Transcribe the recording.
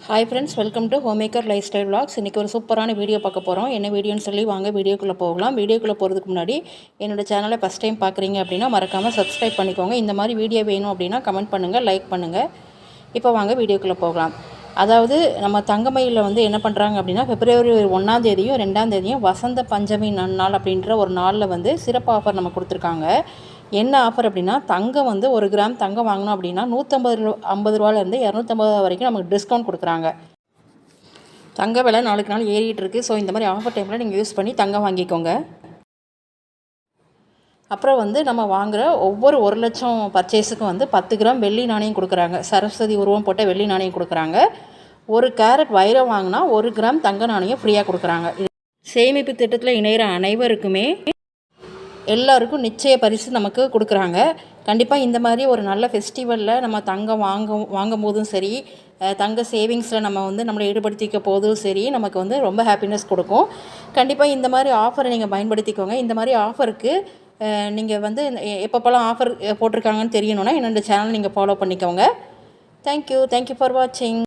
Hi friends, welcome to homemaker life style vlogs. இன்றைக்கி ஒரு சூப்பரான வீடியோ பார்க்க போகிறோம். என்ன வீடியோன்னு சொல்லி வாங்க வீடியோக்குள்ளே போகலாம். வீடியோக்குள்ளே போகிறதுக்கு முன்னாடி என்னோடய சேனலை ஃபஸ்ட் டைம் பார்க்குறீங்க அப்படின்னா மறக்காமல் சப்ஸ்கிரைப் பண்ணிக்கோங்க. இந்த மாதிரி வீடியோ வேணும் அப்படின்னா கமெண்ட் பண்ணுங்கள், லைக் பண்ணுங்கள். இப்போ வாங்க வீடியோக்குள்ளே போகலாம். அதாவது நம்ம தங்கமயிலில் வந்து என்ன பண்ணுறாங்க அப்படின்னா பிப்ரவரி 1ஆம் தேதியும் 2ஆம் தேதியும் வசந்த பஞ்சமி நன்னாள் அப்படின்ற ஒரு நாளில் வந்து சிறப்பு ஆஃபர் நம்ம கொடுத்துருக்காங்க. என்ன ஆஃபர் அப்படின்னா தங்கம் வந்து 1 கிராம் தங்கம் வாங்கினோம் அப்படின்னா 150 ரூபாலேருந்து 250 வரைக்கும் நமக்கு டிஸ்கவுண்ட் கொடுக்குறாங்க. தங்க விலை நாளுக்கு நாள் ஏறிட்டு இருக்குது. ஸோ இந்த மாதிரி ஆஃபர் டைமில் நீங்கள் யூஸ் பண்ணி தங்கம் வாங்கிக்கோங்க. அப்புறம் வந்து நம்ம வாங்குகிற ஒவ்வொரு 1 லட்சம் பர்ச்சேஸுக்கும் வந்து 10 கிராம் வெள்ளி நாணயம் கொடுக்குறாங்க. சரஸ்வதி உருவம் போட்ட வெள்ளி நாணயம் கொடுக்குறாங்க. 1 கேரட் வைரம் வாங்கினா 1 கிராம் தங்க நாணயம் ஃப்ரீயாக கொடுக்குறாங்க. சேமிப்பு திட்டத்தில் இணைகிற அனைவருக்குமே எல்லாருக்கும் நிச்சய பரிசு நமக்கு கொடுக்குறாங்க. கண்டிப்பாக இந்த மாதிரி ஒரு நல்ல ஃபெஸ்டிவலில் நம்ம தங்கம் வாங்கும் போதும் சரி, தங்க சேவிங்ஸில் நம்ம வந்து நம்மளை ஈடுபடுத்திக்க போதும் சரி, நமக்கு வந்து ரொம்ப ஹாப்பினஸ் கொடுக்கும். கண்டிப்பாக இந்த மாதிரி ஆஃபரை நீங்கள் பயன்படுத்திக்கோங்க. இந்த மாதிரி ஆஃபருக்கு நீங்கள் வந்து எப்பப்போலாம் ஆஃபர் போட்டிருக்காங்கன்னு தெரியணுன்னா என்னோடய சேனல் நீங்கள் ஃபாலோ பண்ணிக்கோங்க. தேங்க்யூ ஃபார் வாட்சிங்.